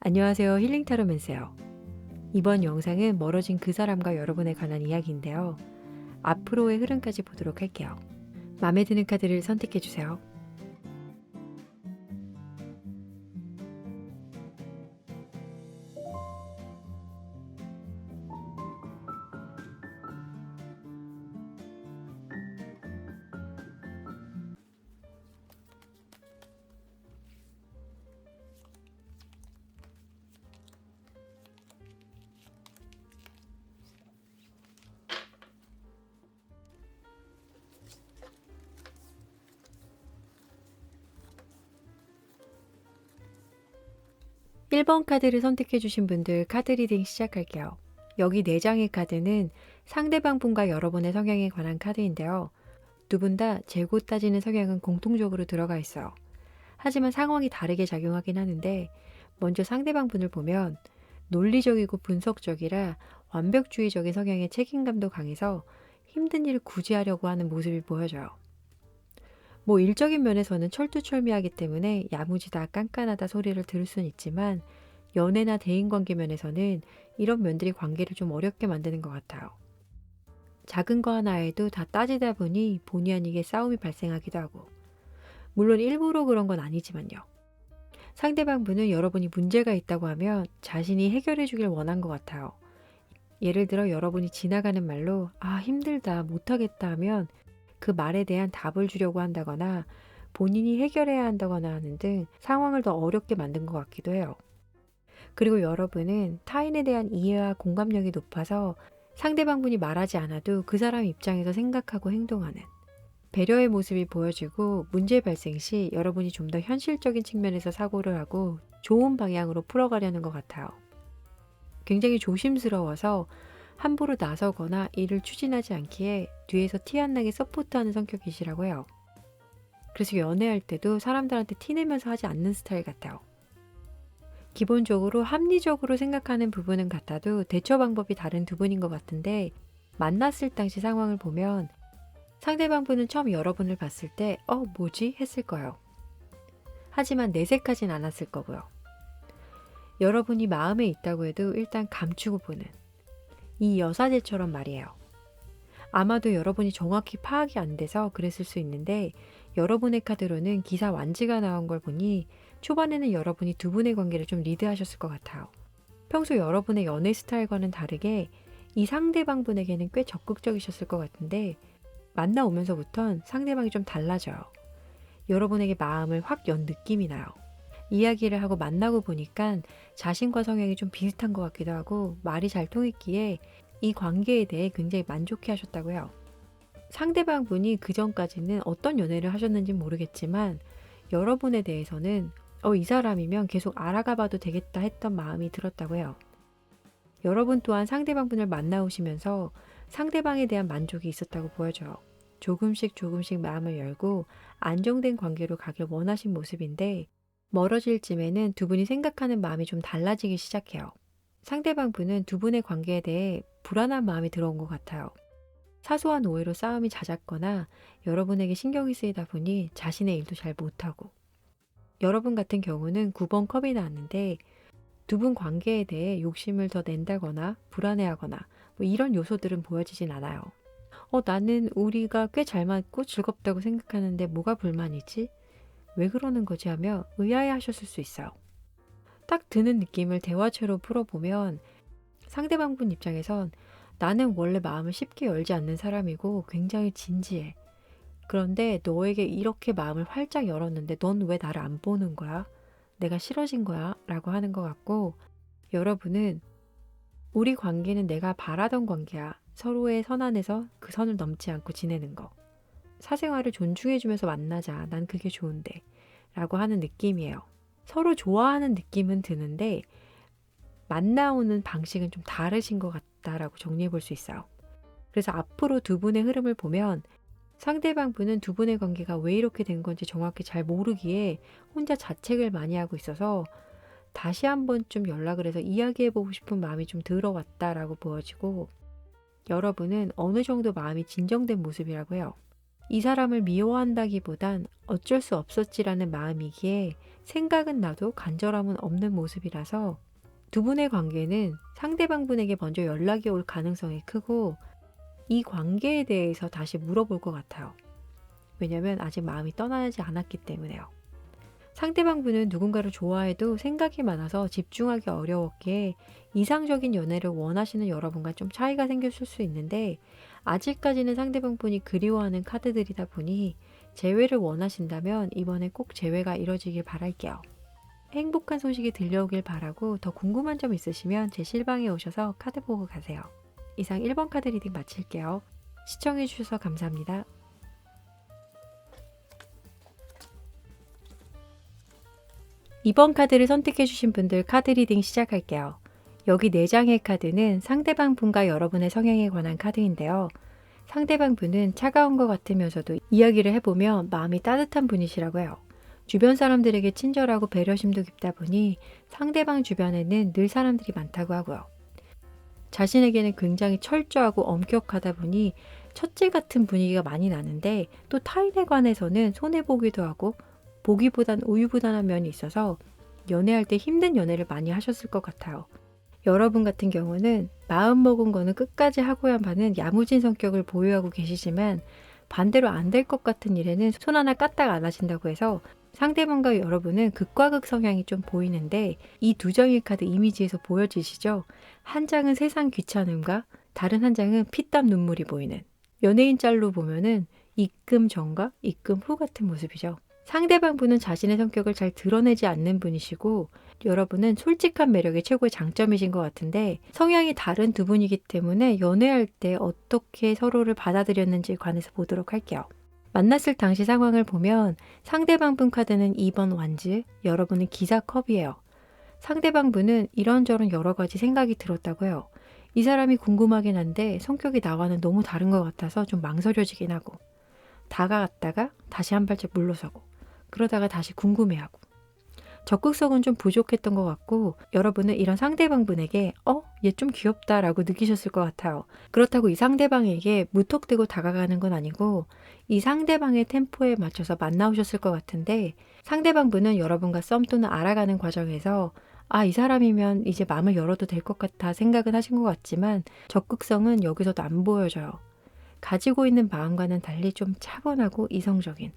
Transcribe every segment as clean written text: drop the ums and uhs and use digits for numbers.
안녕하세요. 힐링타로맨스예요. 이번 영상은 멀어진 그 사람과 여러분에 관한 이야기인데요. 앞으로의 흐름까지 보도록 할게요. 마음에 드는 카드를 선택해주세요. 1번 카드를 선택해주신 분들 카드 리딩 시작할게요. 여기 4장의 카드는 상대방 분과 여러분의 성향에 관한 카드인데요. 두 분 다 재고 따지는 성향은 공통적으로 들어가 있어요. 하지만 상황이 다르게 작용하긴 하는데 먼저 상대방 분을 보면 논리적이고 분석적이라 완벽주의적인 성향의 책임감도 강해서 힘든 일을 굳이 하려고 하는 모습이 보여져요. 일적인 면에서는 철두철미하기 때문에 야무지다 깐깐하다 소리를 들을 수는 있지만 연애나 대인관계 면에서는 이런 면들이 관계를 좀 어렵게 만드는 것 같아요. 작은 거 하나에도 다 따지다 보니 본의 아니게 싸움이 발생하기도 하고, 물론 일부러 그런 건 아니지만요. 상대방 분은 여러분이 문제가 있다고 하면 자신이 해결해 주길 원한 것 같아요. 예를 들어 여러분이 지나가는 말로 힘들다 못하겠다 하면 그 말에 대한 답을 주려고 한다거나 본인이 해결해야 한다거나 하는 등 상황을 더 어렵게 만든 것 같기도 해요. 그리고 여러분은 타인에 대한 이해와 공감력이 높아서 상대방 분이 말하지 않아도 그 사람 입장에서 생각하고 행동하는 배려의 모습이 보여지고, 문제 발생 시 여러분이 좀 더 현실적인 측면에서 사고를 하고 좋은 방향으로 풀어가려는 것 같아요. 굉장히 조심스러워서 함부로 나서거나 일을 추진하지 않기에 뒤에서 티 안 나게 서포트하는 성격이시라고 해요. 그래서 연애할 때도 사람들한테 티내면서 하지 않는 스타일 같아요. 기본적으로 합리적으로 생각하는 부분은 같아도 대처 방법이 다른 두 분인 것 같은데, 만났을 당시 상황을 보면 상대방 분은 처음 여러분을 봤을 때 뭐지? 했을 거예요. 하지만 내색하진 않았을 거고요. 여러분이 마음에 있다고 해도 일단 감추고 보는 이 여사제처럼 말이에요. 아마도 여러분이 정확히 파악이 안 돼서 그랬을 수 있는데, 여러분의 카드로는 기사 완지가 나온 걸 보니 초반에는 여러분이 두 분의 관계를 좀 리드하셨을 것 같아요. 평소 여러분의 연애 스타일과는 다르게 이 상대방 분에게는 꽤 적극적이셨을 것 같은데, 만나오면서부턴 상대방이 좀 달라져요. 여러분에게 마음을 확 연 느낌이 나요. 이야기를 하고 만나고 보니까 자신과 성향이 좀 비슷한 것 같기도 하고 말이 잘 통했기에 이 관계에 대해 굉장히 만족해 하셨다고 해요. 상대방 분이 그 전까지는 어떤 연애를 하셨는지 모르겠지만 여러분에 대해서는 이 사람이면 계속 알아가 봐도 되겠다 했던 마음이 들었다고 해요. 여러분 또한 상대방 분을 만나오시면서 상대방에 대한 만족이 있었다고 보여져요. 조금씩 조금씩 마음을 열고 안정된 관계로 가길 원하신 모습인데, 멀어질 쯤에는 두 분이 생각하는 마음이 좀 달라지기 시작해요. 상대방 분은 두 분의 관계에 대해 불안한 마음이 들어온 것 같아요. 사소한 오해로 싸움이 잦았거나 여러분에게 신경이 쓰이다 보니 자신의 일도 잘 못하고, 여러분 같은 경우는 9번 컵이 나왔는데 두 분 관계에 대해 욕심을 더 낸다거나 불안해하거나 이런 요소들은 보여지진 않아요. 나는 우리가 꽤 잘 맞고 즐겁다고 생각하는데 뭐가 불만이지? 왜 그러는 거지? 하며 의아해 하셨을 수 있어요. 딱 드는 느낌을 대화체로 풀어보면 상대방 분 입장에선 나는 원래 마음을 쉽게 열지 않는 사람이고 굉장히 진지해. 그런데 너에게 이렇게 마음을 활짝 열었는데 넌 왜 나를 안 보는 거야? 내가 싫어진 거야? 라고 하는 것 같고, 여러분은 우리 관계는 내가 바라던 관계야. 서로의 선 안에서 그 선을 넘지 않고 지내는 거. 사생활을 존중해주면서 만나자. 난 그게 좋은데. 라고 하는 느낌이에요. 서로 좋아하는 느낌은 드는데 만나오는 방식은 좀 다르신 것 같다라고 정리해 볼 수 있어요. 그래서 앞으로 두 분의 흐름을 보면 상대방 분은 두 분의 관계가 왜 이렇게 된 건지 정확히 잘 모르기에 혼자 자책을 많이 하고 있어서 다시 한번 좀 연락을 해서 이야기해보고 싶은 마음이 좀 들어왔다라고 보여지고, 여러분은 어느 정도 마음이 진정된 모습이라고 해요. 이 사람을 미워한다기보단 어쩔 수 없었지라는 마음이기에 생각은 나도 간절함은 없는 모습이라서 두 분의 관계는 상대방 분에게 먼저 연락이 올 가능성이 크고 이 관계에 대해서 다시 물어볼 것 같아요. 왜냐면 아직 마음이 떠나지 않았기 때문에요. 상대방 분은 누군가를 좋아해도 생각이 많아서 집중하기 어려웠기에 이상적인 연애를 원하시는 여러분과 좀 차이가 생겼을 수 있는데 아직까지는 상대방 분이 그리워하는 카드들이다 보니 재회를 원하신다면 이번에 꼭 재회가 이뤄지길 바랄게요. 행복한 소식이 들려오길 바라고 더 궁금한 점 있으시면 제 실방에 오셔서 카드 보고 가세요. 이상 1번 카드 리딩 마칠게요. 시청해주셔서 감사합니다. 2번 카드를 선택해주신 분들 카드 리딩 시작할게요. 여기 4장의 카드는 상대방 분과 여러분의 성향에 관한 카드인데요. 상대방 분은 차가운 것 같으면서도 이야기를 해보면 마음이 따뜻한 분이시라고 해요. 주변 사람들에게 친절하고 배려심도 깊다 보니 상대방 주변에는 늘 사람들이 많다고 하고요. 자신에게는 굉장히 철저하고 엄격하다 보니 첫째 같은 분위기가 많이 나는데 또 타인에 관해서는 손해보기도 하고 보기보단 우유부단한 면이 있어서 연애할 때 힘든 연애를 많이 하셨을 것 같아요. 여러분 같은 경우는 마음먹은 거는 끝까지 하고야 하는 야무진 성격을 보유하고 계시지만 반대로 안 될 것 같은 일에는 손 하나 까딱 안 하신다고 해서 상대방과 여러분은 극과 극 성향이 좀 보이는데 이 두 장의 카드 이미지에서 보여지시죠? 한 장은 세상 귀찮음과 다른 한 장은 피땀 눈물이 보이는 연예인 짤로 보면은 입금 전과 입금 후 같은 모습이죠. 상대방 분은 자신의 성격을 잘 드러내지 않는 분이시고 여러분은 솔직한 매력이 최고의 장점이신 것 같은데 성향이 다른 두 분이기 때문에 연애할 때 어떻게 서로를 받아들였는지에 관해서 보도록 할게요. 만났을 당시 상황을 보면 상대방 분 카드는 2번 완즈, 여러분은 기사 컵이에요. 상대방 분은 이런저런 여러 가지 생각이 들었다고 해요. 이 사람이 궁금하긴 한데 성격이 나와는 너무 다른 것 같아서 좀 망설여지긴 하고 다가갔다가 다시 한 발짝 물러서고 그러다가 다시 궁금해하고 적극성은 좀 부족했던 것 같고 여러분은 이런 상대방 분에게 얘 좀 귀엽다 라고 느끼셨을 것 같아요. 그렇다고 이 상대방에게 무턱대고 다가가는 건 아니고 이 상대방의 템포에 맞춰서 만나오셨을 것 같은데 상대방 분은 여러분과 썸 또는 알아가는 과정에서 이 사람이면 이제 마음을 열어도 될 것 같아 생각은 하신 것 같지만 적극성은 여기서도 안 보여져요. 가지고 있는 마음과는 달리 좀 차분하고 이성적인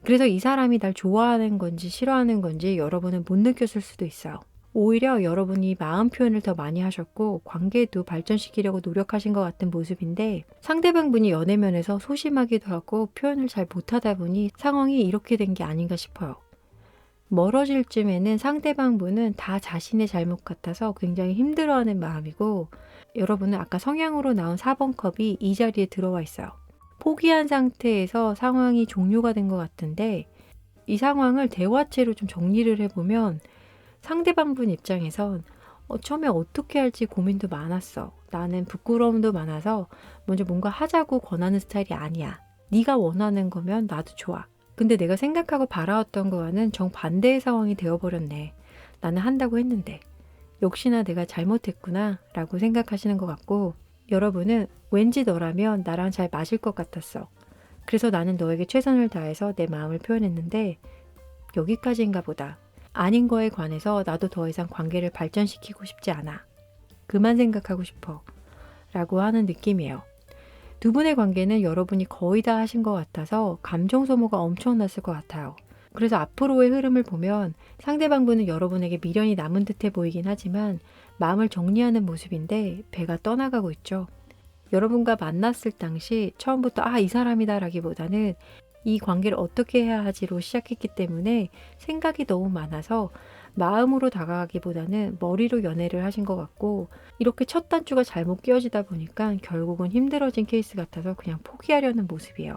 그래서 이 사람이 날 좋아하는 건지 싫어하는 건지 여러분은 못 느꼈을 수도 있어요. 오히려 여러분이 마음 표현을 더 많이 하셨고 관계도 발전시키려고 노력하신 것 같은 모습인데 상대방 분이 연애면에서 소심하기도 하고 표현을 잘 못하다 보니 상황이 이렇게 된 게 아닌가 싶어요. 멀어질 쯤에는 상대방 분은 다 자신의 잘못 같아서 굉장히 힘들어하는 마음이고 여러분은 아까 성향으로 나온 4번 컵이 이 자리에 들어와 있어요. 포기한 상태에서 상황이 종료가 된 것 같은데 이 상황을 대화체로 좀 정리를 해보면 상대방 분 입장에선 처음에 어떻게 할지 고민도 많았어. 나는 부끄러움도 많아서 먼저 뭔가 하자고 권하는 스타일이 아니야. 네가 원하는 거면 나도 좋아. 근데 내가 생각하고 바라왔던 거와는 정반대의 상황이 되어버렸네. 나는 한다고 했는데 역시나 내가 잘못했구나 라고 생각하시는 것 같고 여러분은 왠지 너라면 나랑 잘 맞을 것 같았어. 그래서 나는 너에게 최선을 다해서 내 마음을 표현했는데 여기까지인가 보다. 아닌 거에 관해서 나도 더 이상 관계를 발전시키고 싶지 않아. 그만 생각하고 싶어. 라고 하는 느낌이에요. 두 분의 관계는 여러분이 거의 다 하신 것 같아서 감정 소모가 엄청났을 것 같아요. 그래서 앞으로의 흐름을 보면 상대방 분은 여러분에게 미련이 남은 듯해 보이긴 하지만 마음을 정리하는 모습인데 배가 떠나가고 있죠. 여러분과 만났을 당시 처음부터 이 사람이다 라기보다는 이 관계를 어떻게 해야 하지로 시작했기 때문에 생각이 너무 많아서 마음으로 다가가기보다는 머리로 연애를 하신 것 같고 이렇게 첫 단추가 잘못 끼워지다 보니까 결국은 힘들어진 케이스 같아서 그냥 포기하려는 모습이에요.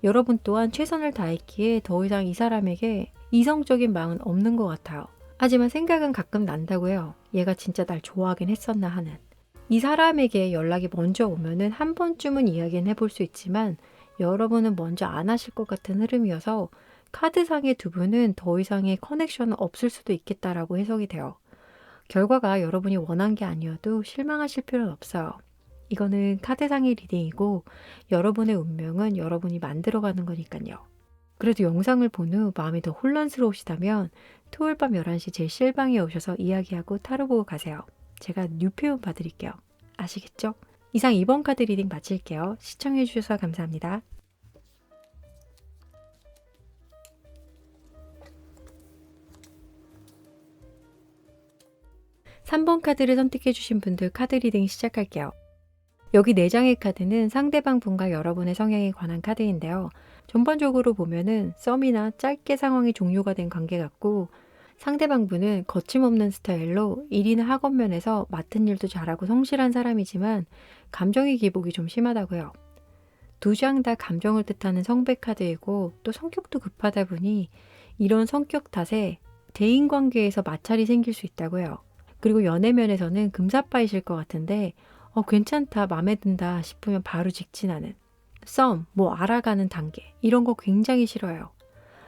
여러분 또한 최선을 다했기에 더 이상 이 사람에게 이성적인 마음은 없는 것 같아요. 하지만 생각은 가끔 난다고 해요. 얘가 진짜 날 좋아하긴 했었나 하는. 이 사람에게 연락이 먼저 오면은 한 번쯤은 이야기는 해볼 수 있지만 여러분은 먼저 안 하실 것 같은 흐름이어서 카드상의 두 분은 더 이상의 커넥션은 없을 수도 있겠다라고 해석이 돼요. 결과가 여러분이 원한 게 아니어도 실망하실 필요는 없어요. 이거는 카드상의 리딩이고 여러분의 운명은 여러분이 만들어가는 거니까요. 그래도 영상을 본 후 마음이 더 혼란스러우시다면 토요일 밤 11시 제 실방에 오셔서 이야기하고 타로 보고 가세요. 제가 뉴페온 봐드릴게요. 아시겠죠? 이상 2번 카드 리딩 마칠게요. 시청해주셔서 감사합니다. 3번 카드를 선택해주신 분들 카드 리딩 시작할게요. 여기 4장의 카드는 상대방 분과 여러분의 성향에 관한 카드인데요. 전반적으로 보면은 썸이나 짧게 상황이 종료가 된 관계 같고, 상대방 분은 거침없는 스타일로 일이나 학업 면에서 맡은 일도 잘하고 성실한 사람이지만 감정의 기복이 좀 심하다고요. 2장 다 감정을 뜻하는 성배 카드이고 또 성격도 급하다 보니 이런 성격 탓에 대인관계에서 마찰이 생길 수 있다고요. 그리고 연애면에서는 금사빠이실 것 같은데 괜찮다, 마음에 든다 싶으면 바로 직진하는 썸, 알아가는 단계 이런 거 굉장히 싫어요.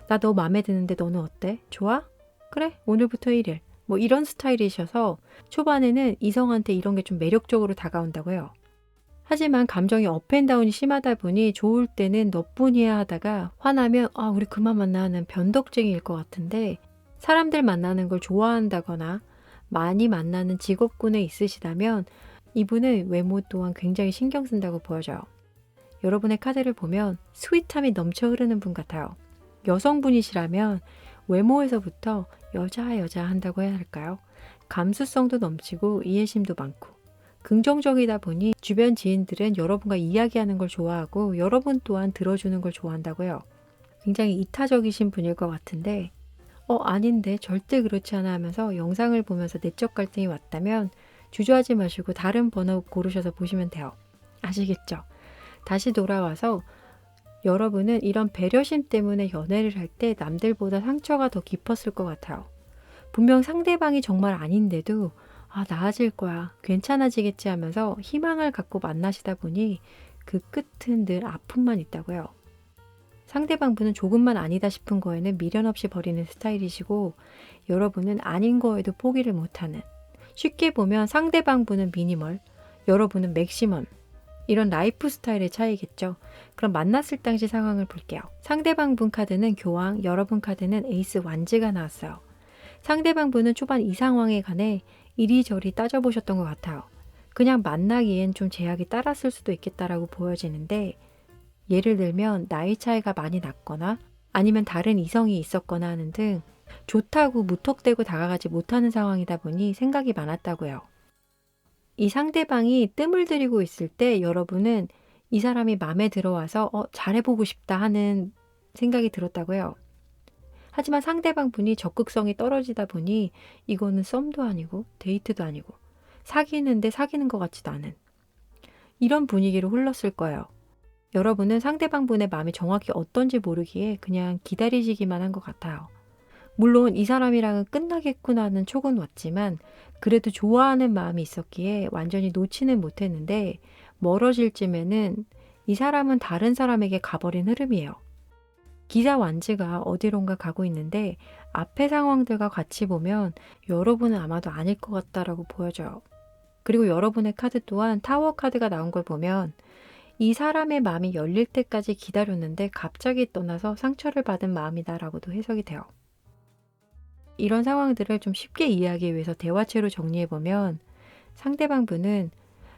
나 너 마음에 드는데 너는 어때? 좋아? 그래, 오늘부터 1일. 이런 스타일이셔서 초반에는 이성한테 이런 게 좀 매력적으로 다가온다고요. 하지만 감정이 업앤다운이 심하다 보니 좋을 때는 너뿐이야 하다가 화나면 우리 그만 만나 하는 변덕쟁이일 것 같은데, 사람들 만나는 걸 좋아한다거나 많이 만나는 직업군에 있으시다면 이분은 외모 또한 굉장히 신경 쓴다고 보여져요. 여러분의 카드를 보면 스윗함이 넘쳐 흐르는 분 같아요. 여성분이시라면 외모에서부터 여자 한다고 해야 할까요? 감수성도 넘치고 이해심도 많고 긍정적이다 보니 주변 지인들은 여러분과 이야기하는 걸 좋아하고 여러분 또한 들어주는 걸 좋아한다고요. 굉장히 이타적이신 분일 것 같은데 아닌데 절대 그렇지 않아 하면서 영상을 보면서 내적 갈등이 왔다면 주저하지 마시고 다른 번호 고르셔서 보시면 돼요. 아시겠죠? 다시 돌아와서 여러분은 이런 배려심 때문에 연애를 할 때 남들보다 상처가 더 깊었을 것 같아요. 분명 상대방이 정말 아닌데도 나아질 거야, 괜찮아지겠지 하면서 희망을 갖고 만나시다 보니 그 끝은 늘 아픔만 있다고요. 상대방 분은 조금만 아니다 싶은 거에는 미련 없이 버리는 스타일이시고 여러분은 아닌 거에도 포기를 못하는, 쉽게 보면 상대방 분은 미니멀, 여러분은 맥시멈, 이런 라이프 스타일의 차이겠죠. 그럼 만났을 당시 상황을 볼게요. 상대방 분 카드는 교황, 여러분 카드는 에이스 완즈가 나왔어요. 상대방 분은 초반 이 상황에 관해 이리저리 따져보셨던 것 같아요. 그냥 만나기엔 좀 제약이 따랐을 수도 있겠다라고 보여지는데, 예를 들면 나이 차이가 많이 났거나 아니면 다른 이성이 있었거나 하는 등 좋다고 무턱대고 다가가지 못하는 상황이다 보니 생각이 많았다고요. 이 상대방이 뜸을 들이고 있을 때 여러분은 이 사람이 마음에 들어와서 잘해보고 싶다 하는 생각이 들었다고요. 하지만 상대방 분이 적극성이 떨어지다 보니 이거는 썸도 아니고 데이트도 아니고 사귀는데 사귀는 것 같지도 않은 이런 분위기로 흘렀을 거예요. 여러분은 상대방 분의 마음이 정확히 어떤지 모르기에 그냥 기다리시기만 한 것 같아요. 물론 이 사람이랑은 끝나겠구나 하는 촉은 왔지만 그래도 좋아하는 마음이 있었기에 완전히 놓지는 못했는데, 멀어질 쯤에는 이 사람은 다른 사람에게 가버린 흐름이에요. 기사 완즈가 어디론가 가고 있는데 앞의 상황들과 같이 보면 여러분은 아마도 아닐 것 같다라고 보여져요. 그리고 여러분의 카드 또한 타워 카드가 나온 걸 보면 이 사람의 마음이 열릴 때까지 기다렸는데 갑자기 떠나서 상처를 받은 마음이다라고도 해석이 돼요. 이런 상황들을 좀 쉽게 이해하기 위해서 대화체로 정리해보면 상대방 분은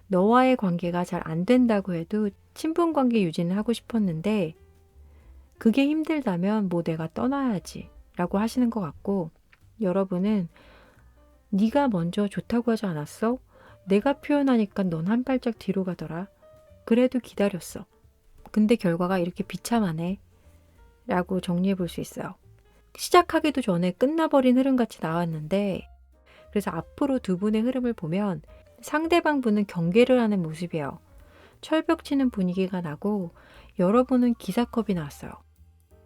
너와의 관계가 잘 안 된다고 해도 친분 관계 유지는 하고 싶었는데 그게 힘들다면 내가 떠나야지 라고 하시는 것 같고, 여러분은 네가 먼저 좋다고 하지 않았어? 내가 표현하니까 넌 한 발짝 뒤로 가더라. 그래도 기다렸어. 근데 결과가 이렇게 비참하네 라고 정리해 볼 수 있어요. 시작하기도 전에 끝나버린 흐름같이 나왔는데, 그래서 앞으로 두 분의 흐름을 보면 상대방 분은 경계를 하는 모습이에요. 철벽 치는 분위기가 나고 여러분은 기사컵이 나왔어요.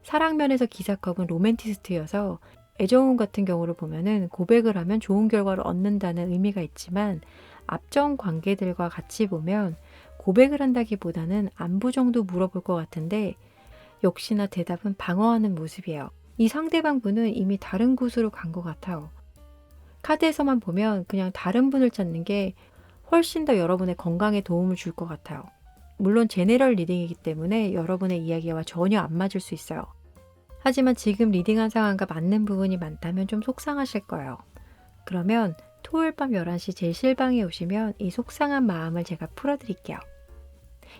사랑면에서 기사컵은 로맨티스트여서 애정운 같은 경우를 보면은 고백을 하면 좋은 결과를 얻는다는 의미가 있지만 앞전 관계들과 같이 보면 고백을 한다기보다는 안부 정도 물어볼 것 같은데 역시나 대답은 방어하는 모습이에요. 이 상대방 분은 이미 다른 곳으로 간 것 같아요. 카드에서만 보면 그냥 다른 분을 찾는 게 훨씬 더 여러분의 건강에 도움을 줄 것 같아요. 물론 제네럴 리딩이기 때문에 여러분의 이야기와 전혀 안 맞을 수 있어요. 하지만 지금 리딩한 상황과 맞는 부분이 많다면 좀 속상하실 거예요. 그러면 토요일 밤 11시 제 실방에 오시면 이 속상한 마음을 제가 풀어드릴게요.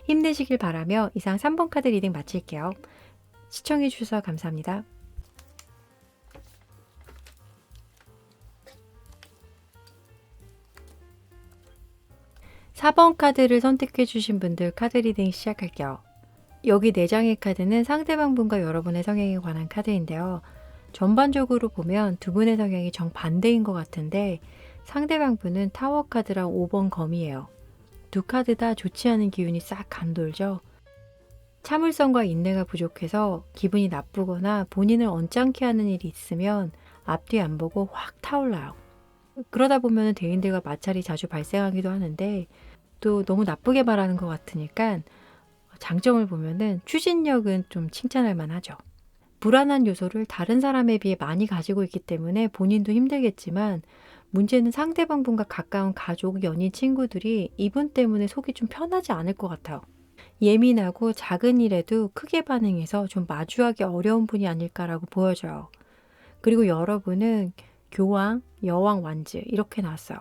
힘내시길 바라며 이상 3번 카드 리딩 마칠게요. 시청해주셔서 감사합니다. 4번 카드를 선택해 주신 분들 카드 리딩 시작할게요. 여기 4장의 카드는 상대방 분과 여러분의 성향에 관한 카드인데요. 전반적으로 보면 두 분의 성향이 정반대인 것 같은데 상대방 분은 타워 카드랑 5번 검이에요. 두 카드 다 좋지 않은 기운이 싹 감돌죠. 참을성과 인내가 부족해서 기분이 나쁘거나 본인을 언짢게 하는 일이 있으면 앞뒤 안 보고 확 타올라요. 그러다 보면 대인들과 마찰이 자주 발생하기도 하는데 또 너무 나쁘게 말하는 것 같으니까 장점을 보면은 추진력은 좀 칭찬할 만하죠. 불안한 요소를 다른 사람에 비해 많이 가지고 있기 때문에 본인도 힘들겠지만 문제는 상대방 분과 가까운 가족, 연인, 친구들이 이분 때문에 속이 좀 편하지 않을 것 같아요. 예민하고 작은 일에도 크게 반응해서 좀 마주하기 어려운 분이 아닐까라고 보여져요. 그리고 여러분은 교황, 여왕, 완즈 이렇게 나왔어요.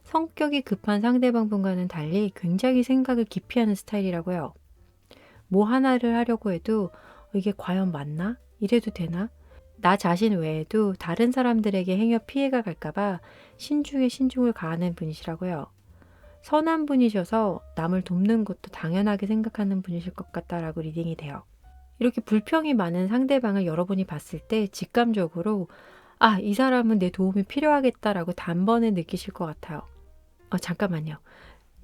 성격이 급한 상대방 분과는 달리 굉장히 생각을 깊이 하는 스타일이라고요. 뭐 하나를 하려고 해도 이게 과연 맞나? 이래도 되나? 나 자신 외에도 다른 사람들에게 행여 피해가 갈까봐 신중에 신중을 가하는 분이시라고요. 선한 분이셔서 남을 돕는 것도 당연하게 생각하는 분이실 것 같다라고 리딩이 돼요. 이렇게 불평이 많은 상대방을 여러분이 봤을 때 직감적으로 아, 이 사람은 내 도움이 필요하겠다라고 단번에 느끼실 것 같아요. 잠깐만요.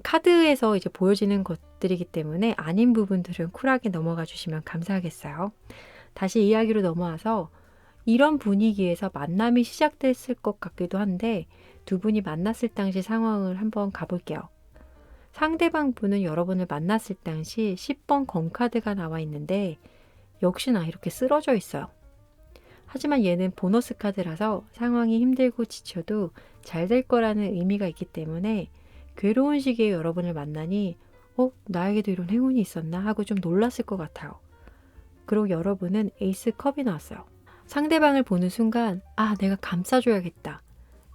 카드에서 이제 보여지는 것들이기 때문에 아닌 부분들은 쿨하게 넘어가 주시면 감사하겠어요. 다시 이야기로 넘어와서 이런 분위기에서 만남이 시작됐을 것 같기도 한데 두 분이 만났을 당시 상황을 한번 가볼게요. 상대방 분은 여러분을 만났을 당시 10번 검카드가 나와 있는데 역시나 이렇게 쓰러져 있어요. 하지만 얘는 보너스 카드라서 상황이 힘들고 지쳐도 잘 될 거라는 의미가 있기 때문에 괴로운 시기에 여러분을 만나니 나에게도 이런 행운이 있었나 하고 좀 놀랐을 것 같아요. 그리고 여러분은 에이스 컵이 나왔어요. 상대방을 보는 순간 아, 내가 감싸줘야겠다.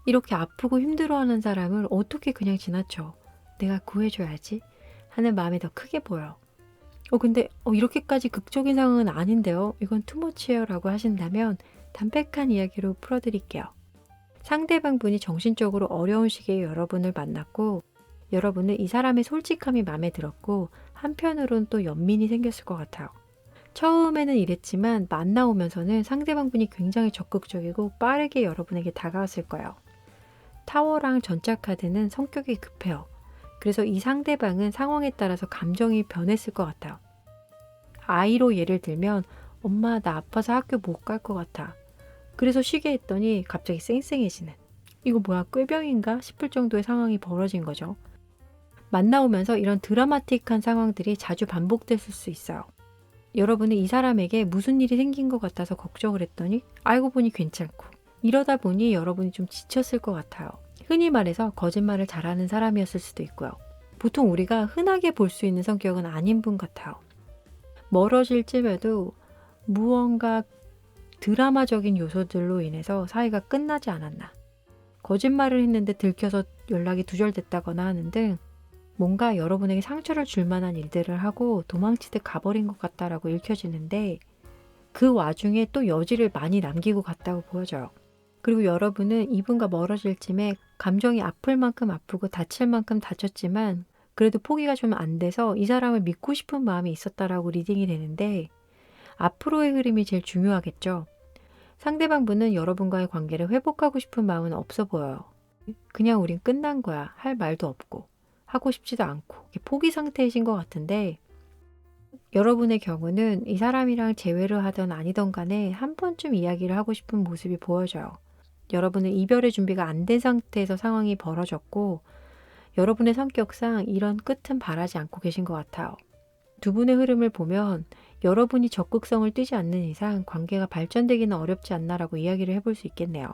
이렇게 아프고 힘들어하는 사람을 어떻게 그냥 지나쳐. 내가 구해줘야지 하는 마음이 더 크게 보여요. 근데 이렇게까지 극적인 상황은 아닌데요. 이건 투머치예요 라고 하신다면 담백한 이야기로 풀어드릴게요. 상대방 분이 정신적으로 어려운 시기에 여러분을 만났고 여러분은 이 사람의 솔직함이 마음에 들었고 한편으론 또 연민이 생겼을 것 같아요. 처음에는 이랬지만 만나오면서는 상대방 분이 굉장히 적극적이고 빠르게 여러분에게 다가왔을 거예요. 타워랑 전자카드는 성격이 급해요. 그래서 이 상대방은 상황에 따라서 감정이 변했을 것 같아요. 아이로 예를 들면 엄마 나 아파서 학교 못 갈 것 같아. 그래서 쉬게 했더니 갑자기 쌩쌩해지는 이거 뭐야 꾀병인가 싶을 정도의 상황이 벌어진 거죠. 만나오면서 이런 드라마틱한 상황들이 자주 반복됐을 수 있어요. 여러분은 이 사람에게 무슨 일이 생긴 것 같아서 걱정을 했더니 알고 보니 괜찮고 이러다 보니 여러분이 좀 지쳤을 것 같아요. 흔히 말해서 거짓말을 잘하는 사람이었을 수도 있고요. 보통 우리가 흔하게 볼 수 있는 성격은 아닌 분 같아요. 멀어질 쯤에도 무언가 드라마적인 요소들로 인해서 사이가 끝나지 않았나. 거짓말을 했는데 들켜서 연락이 두절됐다거나 하는 등 뭔가 여러분에게 상처를 줄 만한 일들을 하고 도망치듯 가버린 것 같다라고 읽혀지는데 그 와중에 또 여지를 많이 남기고 갔다고 보여져요. 그리고 여러분은 이분과 멀어질 쯤에 감정이 아플 만큼 아프고 다칠 만큼 다쳤지만 그래도 포기가 좀 안 돼서 이 사람을 믿고 싶은 마음이 있었다라고 리딩이 되는데 앞으로의 흐름이 제일 중요하겠죠. 상대방 분은 여러분과의 관계를 회복하고 싶은 마음은 없어 보여요. 그냥 우린 끝난 거야. 할 말도 없고 하고 싶지도 않고 포기 상태이신 것 같은데 여러분의 경우는 이 사람이랑 재회를 하던 아니던 간에 한 번쯤 이야기를 하고 싶은 모습이 보여져요. 여러분은 이별의 준비가 안 된 상태에서 상황이 벌어졌고 여러분의 성격상 이런 끝은 바라지 않고 계신 것 같아요. 두 분의 흐름을 보면 여러분이 적극성을 띠지 않는 이상 관계가 발전되기는 어렵지 않나라고 이야기를 해볼 수 있겠네요.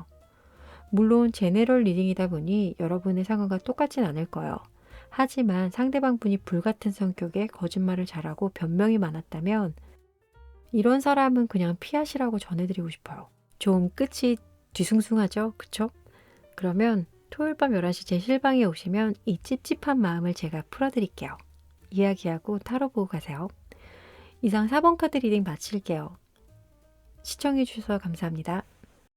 물론 제네럴 리딩이다 보니 여러분의 상황과 똑같진 않을 거예요. 하지만 상대방 분이 불같은 성격에 거짓말을 잘하고 변명이 많았다면 이런 사람은 그냥 피하시라고 전해드리고 싶어요. 좀 끝이 뒤숭숭하죠? 그쵸? 그러면 토요일 밤 11시 제 실방에 오시면 이 찝찝한 마음을 제가 풀어드릴게요. 이야기하고 타로 보고 가세요. 이상 4번 카드 리딩 마칠게요. 시청해주셔서 감사합니다.